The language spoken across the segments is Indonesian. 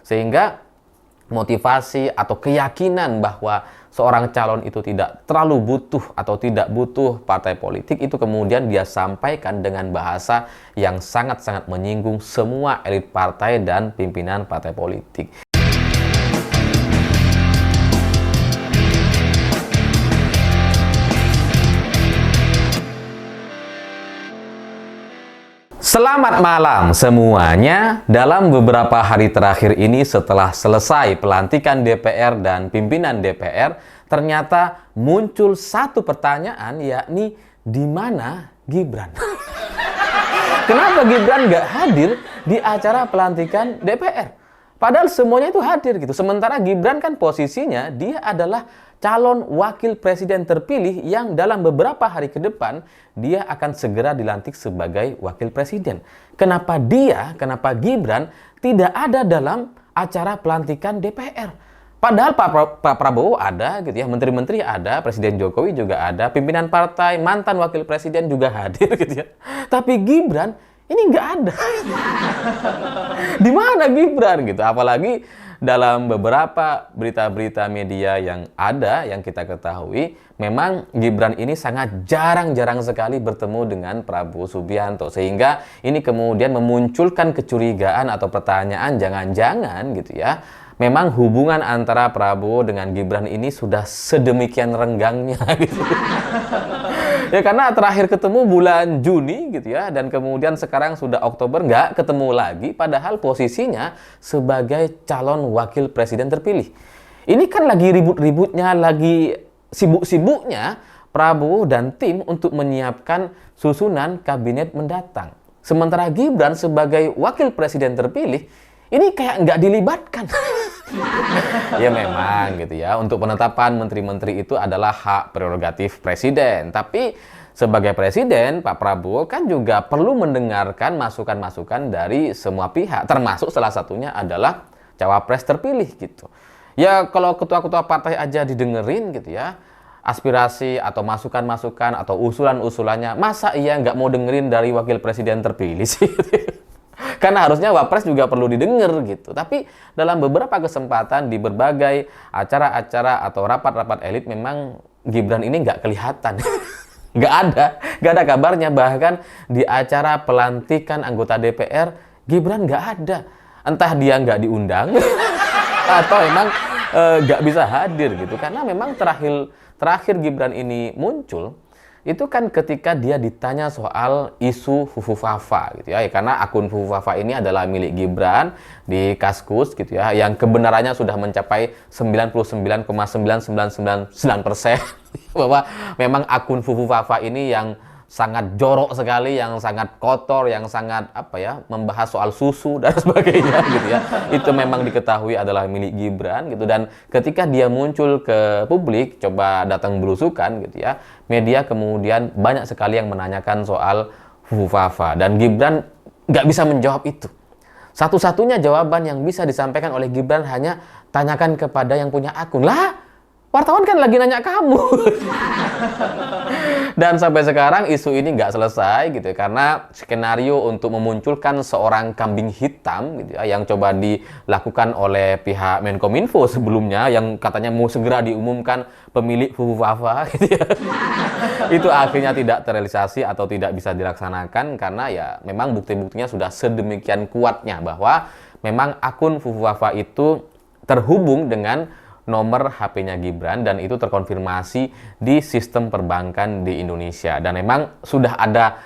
Sehingga motivasi atau keyakinan bahwa seorang calon itu tidak terlalu butuh atau tidak butuh partai politik itu kemudian dia sampaikan dengan bahasa yang sangat-sangat menyinggung semua elit partai dan pimpinan partai politik. Selamat malam semuanya. Dalam beberapa hari terakhir ini setelah selesai pelantikan DPR dan pimpinan DPR, ternyata muncul satu pertanyaan, yakni di mana Gibran? Kenapa Gibran nggak hadir di acara pelantikan DPR? Padahal semuanya itu hadir gitu. Sementara Gibran kan posisinya dia adalah calon wakil presiden terpilih yang dalam beberapa hari ke depan dia akan segera dilantik sebagai wakil presiden. Kenapa Gibran tidak ada dalam acara pelantikan DPR? Padahal Pak Prabowo ada gitu ya, menteri-menteri ada, Presiden Jokowi juga ada, pimpinan partai, mantan wakil presiden juga hadir gitu ya. Tapi Gibran ini nggak ada. Di mana Gibran gitu? Apalagi dalam beberapa berita-berita media yang ada, yang kita ketahui, memang Gibran ini sangat jarang-jarang sekali bertemu dengan Prabowo Subianto. Sehingga ini kemudian memunculkan kecurigaan atau pertanyaan, jangan-jangan gitu ya, memang hubungan antara Prabowo dengan Gibran ini sudah sedemikian renggangnya gitu. Ya karena terakhir ketemu bulan Juni gitu ya, dan kemudian sekarang sudah Oktober nggak ketemu lagi, padahal posisinya sebagai calon wakil presiden terpilih. Ini kan lagi ribut-ributnya, lagi sibuk-sibuknya Prabowo dan tim untuk menyiapkan susunan kabinet mendatang. Sementara Gibran sebagai wakil presiden terpilih, ini kayak nggak dilibatkan. Ya memang gitu ya, untuk penetapan menteri-menteri itu adalah hak prerogatif presiden. Tapi sebagai presiden, Pak Prabowo kan juga perlu mendengarkan masukan-masukan dari semua pihak. Termasuk salah satunya adalah cawapres terpilih gitu. Ya kalau ketua-ketua partai aja didengerin gitu ya, aspirasi atau masukan-masukan atau usulan-usulannya, masa iya nggak mau dengerin dari wakil presiden terpilih sih? Karena harusnya Wapres juga perlu didengar gitu. Tapi dalam beberapa kesempatan di berbagai acara-acara atau rapat-rapat elit memang Gibran ini nggak kelihatan. Nggak ada kabarnya. Bahkan di acara pelantikan anggota DPR, Gibran nggak ada. Entah dia nggak diundang atau emang nggak bisa hadir gitu. Karena memang terakhir Gibran ini muncul itu kan ketika dia ditanya soal isu Fufu Fafa gitu ya. Karena akun Fufu Fafa ini adalah milik Gibran di Kaskus gitu ya, yang kebenarannya sudah mencapai 99,9999% bahwa memang akun Fufu Fafa ini yang sangat jorok sekali, yang sangat kotor, yang sangat membahas soal susu dan sebagainya gitu ya. Itu memang diketahui adalah milik Gibran gitu, dan ketika dia muncul ke publik, coba datang belusukan gitu ya, media kemudian banyak sekali yang menanyakan soal Fufu Fafa dan Gibran nggak bisa menjawab itu. Satu-satunya jawaban yang bisa disampaikan oleh Gibran hanya tanyakan kepada yang punya akun. Lah, wartawan kan lagi nanya kamu. Dan sampai sekarang isu ini nggak selesai gitu ya, karena skenario untuk memunculkan seorang kambing hitam gitu ya, yang coba dilakukan oleh pihak Menkominfo sebelumnya, yang katanya mau segera diumumkan pemilik Fufu Fafa gitu ya. Itu akhirnya tidak terrealisasi atau tidak bisa dilaksanakan karena ya memang bukti-buktinya sudah sedemikian kuatnya bahwa memang akun Fufu Fafa itu terhubung dengan nomor HP-nya Gibran dan itu terkonfirmasi di sistem perbankan di Indonesia. Dan memang sudah ada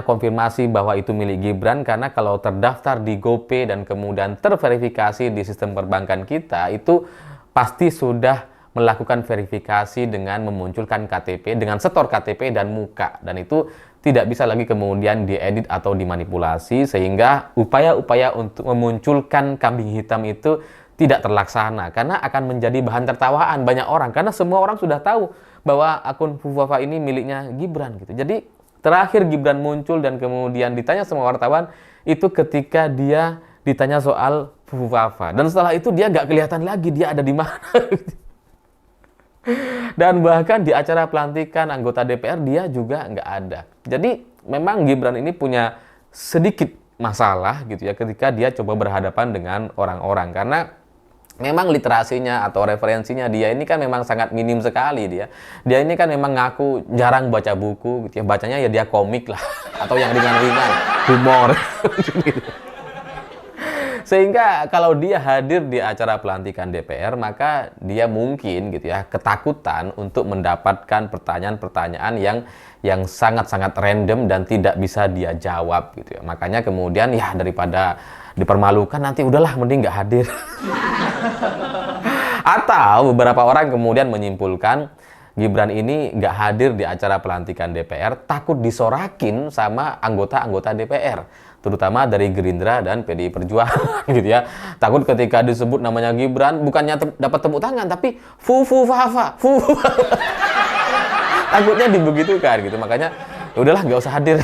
konfirmasi bahwa itu milik Gibran, karena kalau terdaftar di GoPay dan kemudian terverifikasi di sistem perbankan kita, itu pasti sudah melakukan verifikasi dengan memunculkan KTP, dengan setor KTP dan muka, dan itu tidak bisa lagi kemudian diedit atau dimanipulasi, sehingga upaya-upaya untuk memunculkan kambing hitam itu tidak terlaksana, karena akan menjadi bahan tertawaan banyak orang, karena semua orang sudah tahu bahwa akun Fufu Fafa ini miliknya Gibran gitu. Jadi terakhir Gibran muncul dan kemudian ditanya sama wartawan itu ketika dia ditanya soal Fufu Fafa, dan setelah itu dia nggak kelihatan lagi dia ada di mana. Dan bahkan di acara pelantikan anggota DPR dia juga nggak ada. Jadi memang Gibran ini punya sedikit masalah gitu ya ketika dia coba berhadapan dengan orang-orang, karena memang literasinya atau referensinya dia ini kan memang sangat minim sekali. Dia ini kan memang ngaku jarang baca buku gitu ya, bacanya ya dia komik lah atau yang ringan-ringan, humor gitu. Sehingga kalau dia hadir di acara pelantikan DPR, maka dia mungkin gitu ya ketakutan untuk mendapatkan pertanyaan-pertanyaan yang sangat-sangat random dan tidak bisa dia jawab gitu ya. Makanya kemudian ya daripada dipermalukan, nanti udahlah mending nggak hadir. Atau beberapa orang kemudian menyimpulkan Gibran ini nggak hadir di acara pelantikan DPR takut disorakin sama anggota-anggota DPR, terutama dari Gerindra dan PDI Perjuangan gitu ya. Takut ketika disebut namanya Gibran bukannya dapat tepuk tangan, tapi fu fu fa fa fu. Takutnya dibegitukan gitu, makanya udahlah nggak usah hadir.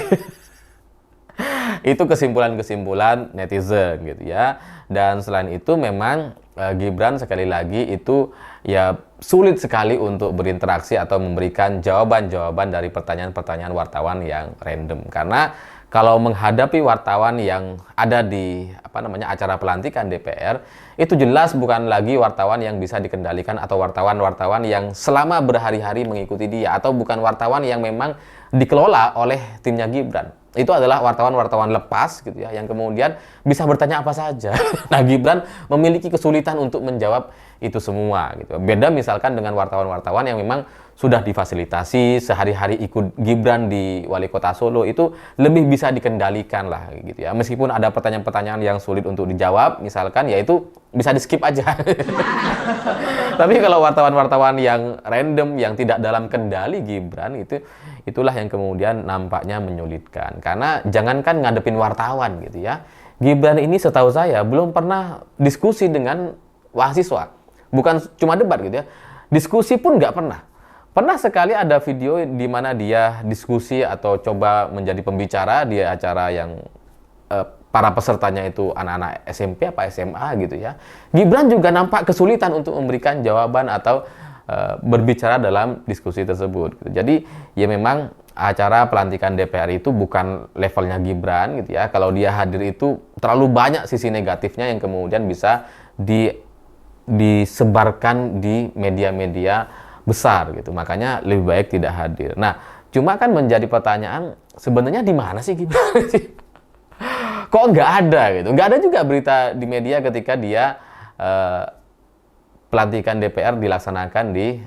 Itu kesimpulan-kesimpulan netizen gitu ya. Dan selain itu memang Gibran sekali lagi itu ya sulit sekali untuk berinteraksi atau memberikan jawaban-jawaban dari pertanyaan-pertanyaan wartawan yang random. Karena kalau menghadapi wartawan yang ada di acara pelantikan DPR, itu jelas bukan lagi wartawan yang bisa dikendalikan atau wartawan-wartawan yang selama berhari-hari mengikuti dia, atau bukan wartawan yang memang dikelola oleh timnya Gibran. Itu adalah wartawan-wartawan lepas gitu ya, yang kemudian bisa bertanya apa saja. Nah, Gibran memiliki kesulitan untuk menjawab itu semua gitu. Beda misalkan dengan wartawan-wartawan yang memang sudah difasilitasi sehari-hari ikut Gibran di Wali Kota Solo, itu lebih bisa dikendalikan lah gitu ya. Meskipun ada pertanyaan-pertanyaan yang sulit untuk dijawab, misalkan ya itu bisa di-skip aja. Tapi kalau wartawan-wartawan yang random, yang tidak dalam kendali Gibran, itulah yang kemudian nampaknya menyulitkan. Karena jangankan ngadepin wartawan gitu ya, Gibran ini setahu saya belum pernah diskusi dengan mahasiswa. Bukan cuma debat gitu ya, diskusi pun nggak pernah. Pernah sekali ada video di mana dia diskusi atau coba menjadi pembicara di acara yang para pesertanya itu anak-anak SMP apa SMA gitu ya. Gibran juga nampak kesulitan untuk memberikan jawaban atau berbicara dalam diskusi tersebut. Jadi ya memang acara pelantikan DPR itu bukan levelnya Gibran gitu ya. Kalau dia hadir itu terlalu banyak sisi negatifnya yang kemudian bisa disebarkan di media-media besar gitu. Makanya lebih baik tidak hadir. Nah, cuma kan menjadi pertanyaan, sebenarnya di mana sih Gibran sih? Kok nggak ada gitu? Nggak ada juga berita di media ketika dia pelantikan DPR dilaksanakan di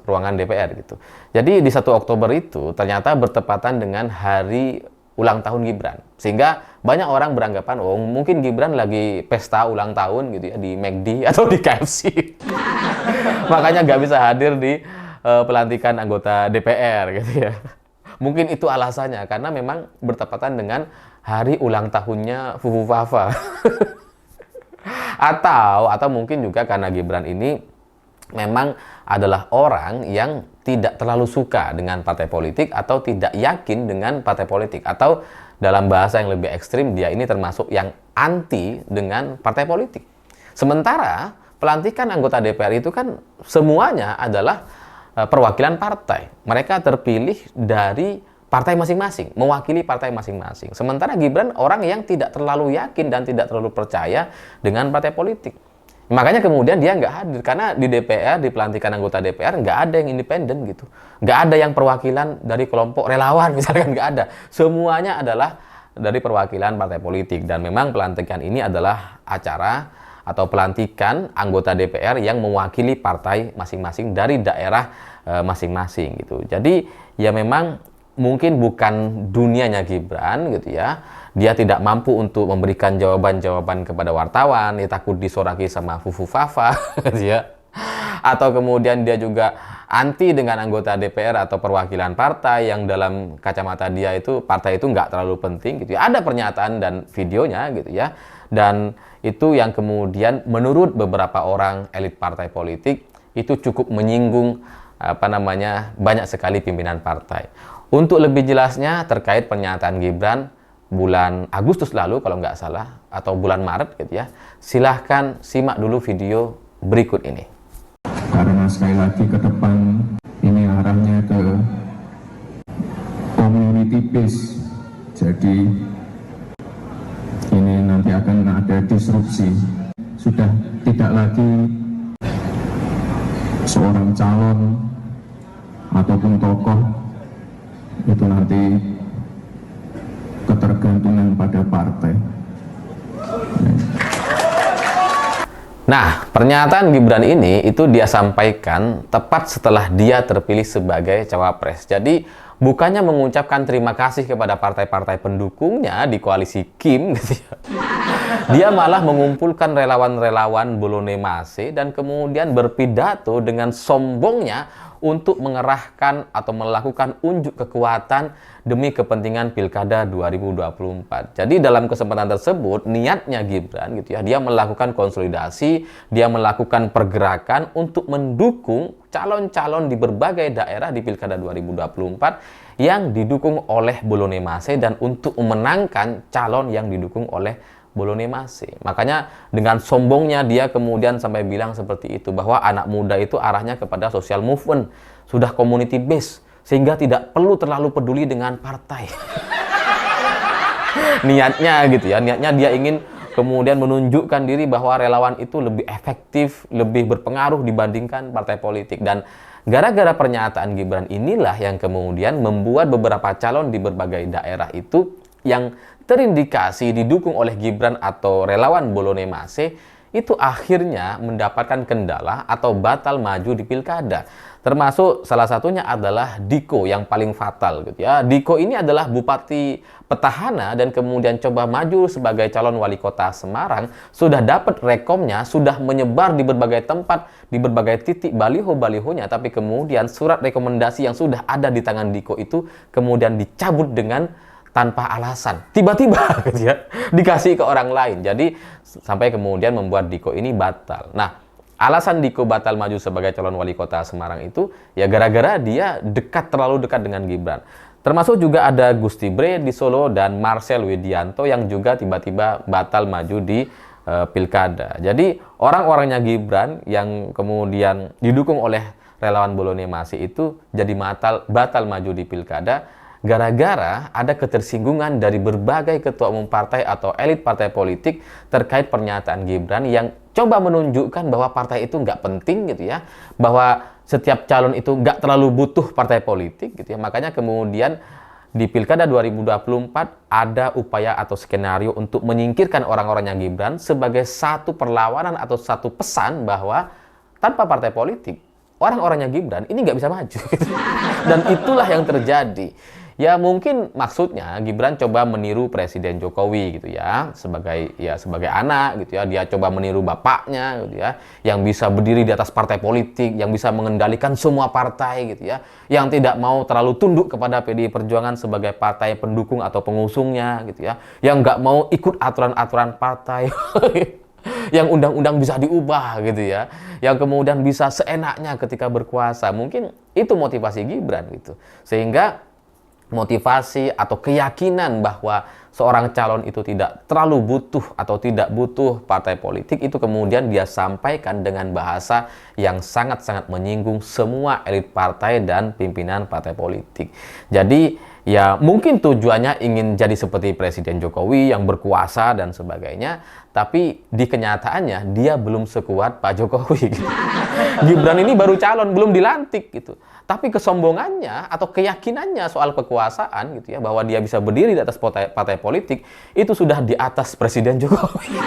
ruangan DPR gitu. Jadi di 1 Oktober itu ternyata bertepatan dengan hari ulang tahun Gibran. Sehingga banyak orang beranggapan, oh mungkin Gibran lagi pesta ulang tahun gitu ya di McD atau di KFC. Makanya nggak bisa hadir di pelantikan anggota DPR gitu ya. Mungkin itu alasannya, karena memang bertepatan dengan hari ulang tahunnya Fufu Fafa. Atau mungkin juga karena Gibran ini memang adalah orang yang tidak terlalu suka dengan partai politik atau tidak yakin dengan partai politik, atau dalam bahasa yang lebih ekstrim, dia ini termasuk yang anti dengan partai politik. Sementara pelantikan anggota DPR itu kan semuanya adalah perwakilan partai. Mereka terpilih dari partai masing-masing, mewakili partai masing-masing. Sementara Gibran orang yang tidak terlalu yakin dan tidak terlalu percaya dengan partai politik. Makanya kemudian dia nggak hadir, karena di DPR, di pelantikan anggota DPR, nggak ada yang independen gitu. Nggak ada yang perwakilan dari kelompok relawan, misalkan nggak ada. Semuanya adalah dari perwakilan partai politik. Dan memang pelantikan ini adalah acara atau pelantikan anggota DPR yang mewakili partai masing-masing dari daerah masing-masing gitu. Jadi ya memang mungkin bukan dunianya Gibran gitu ya. Dia tidak mampu untuk memberikan jawaban-jawaban kepada wartawan, dia takut disoraki sama Fufu Fafa gitu ya. Atau kemudian dia juga anti dengan anggota DPR atau perwakilan partai yang dalam kacamata dia itu partai itu nggak terlalu penting gitu ya. Ada pernyataan dan videonya gitu ya. Dan itu yang kemudian menurut beberapa orang elit partai politik itu cukup menyinggung banyak sekali pimpinan partai. Untuk lebih jelasnya terkait pernyataan Gibran bulan Agustus lalu kalau nggak salah, atau bulan Maret gitu ya, silahkan simak dulu video berikut ini. Karena sekali lagi ke depan ini arahnya ke community base, jadi akan ada disrupsi. Sudah tidak lagi seorang calon ataupun tokoh itu nanti ketergantungan pada partai. Nah, pernyataan Gibran ini itu dia sampaikan tepat setelah dia terpilih sebagai cawapres. Jadi, bukannya mengucapkan terima kasih kepada partai-partai pendukungnya di koalisi Kim, gitu ya. Dia malah mengumpulkan relawan-relawan Bolone Mase dan kemudian berpidato dengan sombongnya untuk mengerahkan atau melakukan unjuk kekuatan demi kepentingan Pilkada 2024. Jadi dalam kesempatan tersebut niatnya Gibran gitu ya, dia melakukan konsolidasi, dia melakukan pergerakan untuk mendukung calon-calon di berbagai daerah di Pilkada 2024 yang didukung oleh Bolone Mase dan untuk memenangkan calon yang didukung oleh Bolone Mase. Makanya dengan sombongnya dia kemudian sampai bilang seperti itu, bahwa anak muda itu arahnya kepada social movement, sudah community based, sehingga tidak perlu terlalu peduli dengan partai. Niatnya gitu ya, niatnya dia ingin kemudian menunjukkan diri bahwa relawan itu lebih efektif, lebih berpengaruh dibandingkan partai politik. Dan gara-gara pernyataan Gibran inilah yang kemudian membuat beberapa calon di berbagai daerah itu yang terindikasi didukung oleh Gibran atau relawan Bolone Mase itu akhirnya mendapatkan kendala atau batal maju di pilkada. Termasuk salah satunya adalah Diko yang paling fatal gitu ya. Diko ini adalah bupati petahana dan kemudian coba maju sebagai calon wali kota Semarang, sudah dapat rekomnya, sudah menyebar di berbagai tempat, di berbagai titik baliho-balihonya, tapi kemudian surat rekomendasi yang sudah ada di tangan Diko itu kemudian dicabut dengan tanpa alasan, tiba-tiba gitu ya, dikasih ke orang lain. Jadi sampai kemudian membuat Diko ini batal. Nah, alasan Diko batal maju sebagai calon wali kota Semarang itu ya gara-gara dia terlalu dekat dengan Gibran. Termasuk juga ada Gusti Bre di Solo dan Marcel Widianto yang juga tiba-tiba batal maju di pilkada. Jadi orang-orangnya Gibran yang kemudian didukung oleh relawan Bolone Mase itu jadi batal maju di pilkada gara-gara ada ketersinggungan dari berbagai ketua umum partai atau elit partai politik terkait pernyataan Gibran yang coba menunjukkan bahwa partai itu nggak penting gitu ya, bahwa setiap calon itu nggak terlalu butuh partai politik gitu ya. Makanya kemudian di Pilkada 2024 ada upaya atau skenario untuk menyingkirkan orang-orangnya Gibran sebagai satu perlawanan atau satu pesan bahwa tanpa partai politik orang-orangnya Gibran ini nggak bisa maju gitu. Dan itulah yang terjadi. Ya mungkin maksudnya Gibran coba meniru Presiden Jokowi gitu ya, sebagai anak gitu ya, dia coba meniru bapaknya gitu ya, yang bisa berdiri di atas partai politik, yang bisa mengendalikan semua partai gitu ya, yang tidak mau terlalu tunduk kepada PDI Perjuangan sebagai partai pendukung atau pengusungnya gitu ya, yang nggak mau ikut aturan-aturan partai. Yang undang-undang bisa diubah gitu ya, yang kemudian bisa seenaknya ketika berkuasa. Mungkin itu motivasi Gibran gitu, sehingga motivasi atau keyakinan bahwa seorang calon itu tidak terlalu butuh atau tidak butuh partai politik itu kemudian dia sampaikan dengan bahasa yang sangat-sangat menyinggung semua elit partai dan pimpinan partai politik. Jadi ya mungkin tujuannya ingin jadi seperti Presiden Jokowi yang berkuasa dan sebagainya, tapi di kenyataannya dia belum sekuat Pak Jokowi gitu. Gibran ini baru calon, belum dilantik gitu. Tapi kesombongannya atau keyakinannya soal kekuasaan gitu ya, bahwa dia bisa berdiri di atas partai politik itu sudah di atas Presiden Jokowi.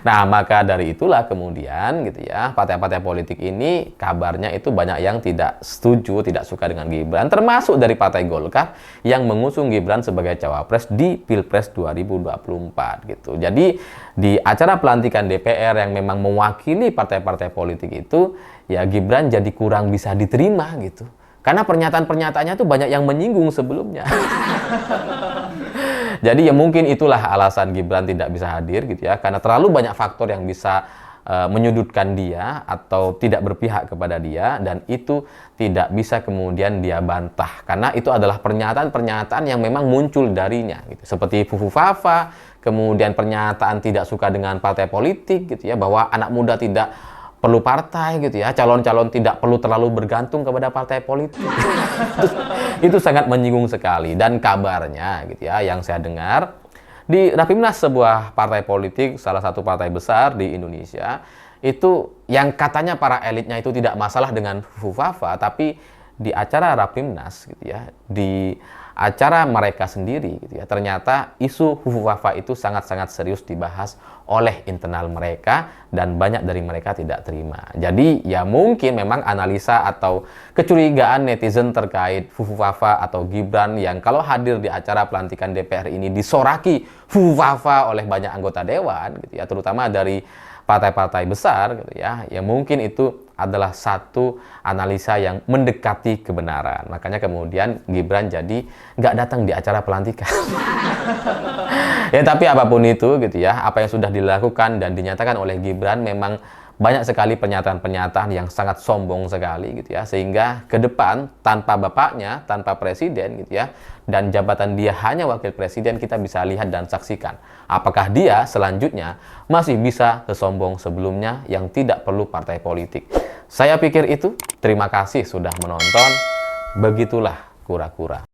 Nah, maka dari itulah kemudian gitu ya, partai-partai politik ini kabarnya itu banyak yang tidak setuju, tidak suka dengan Gibran, termasuk dari Partai Golkar yang mengusung Gibran sebagai cawapres di Pilpres 2024 gitu. Jadi di acara pelantikan DPR yang memang mewakili partai-partai politik itu, ya Gibran jadi kurang bisa diterima gitu. Karena pernyataan-pernyataannya tuh banyak yang menyinggung sebelumnya. Jadi ya mungkin itulah alasan Gibran tidak bisa hadir gitu ya, karena terlalu banyak faktor yang bisa menyudutkan dia atau tidak berpihak kepada dia, dan itu tidak bisa kemudian dia bantah karena itu adalah pernyataan-pernyataan yang memang muncul darinya gitu. Seperti Fufu Fafa, kemudian pernyataan tidak suka dengan partai politik gitu ya, bahwa anak muda tidak perlu partai gitu ya, calon-calon tidak perlu terlalu bergantung kepada partai politik. Itu sangat menyinggung sekali. Dan kabarnya gitu ya, yang saya dengar Di Rapimnas, sebuah partai politik, salah satu partai besar di Indonesia, itu yang katanya para elitnya itu tidak masalah dengan FUFAFA, tapi di acara Rapimnas gitu ya, di acara mereka sendiri gitu ya, ternyata isu FUFAFA itu sangat-sangat serius dibahas oleh internal mereka dan banyak dari mereka tidak terima. Jadi ya mungkin memang analisa atau kecurigaan netizen terkait FUFAFA atau Gibran yang kalau hadir di acara pelantikan DPR ini disoraki FUFAFA oleh banyak anggota dewan gitu ya, terutama dari partai-partai besar gitu ya, ya mungkin itu adalah satu analisa yang mendekati kebenaran. Makanya kemudian Gibran jadi nggak datang di acara pelantikan. Ya tapi apapun itu gitu ya, apa yang sudah dilakukan dan dinyatakan oleh Gibran memang banyak sekali pernyataan-pernyataan yang sangat sombong sekali gitu ya, sehingga ke depan tanpa bapaknya, tanpa presiden gitu ya, dan jabatan dia hanya wakil presiden, kita bisa lihat dan saksikan apakah dia selanjutnya masih bisa sesombong sebelumnya yang tidak perlu partai politik. Saya pikir itu. Terima kasih sudah menonton. Begitulah kura-kura.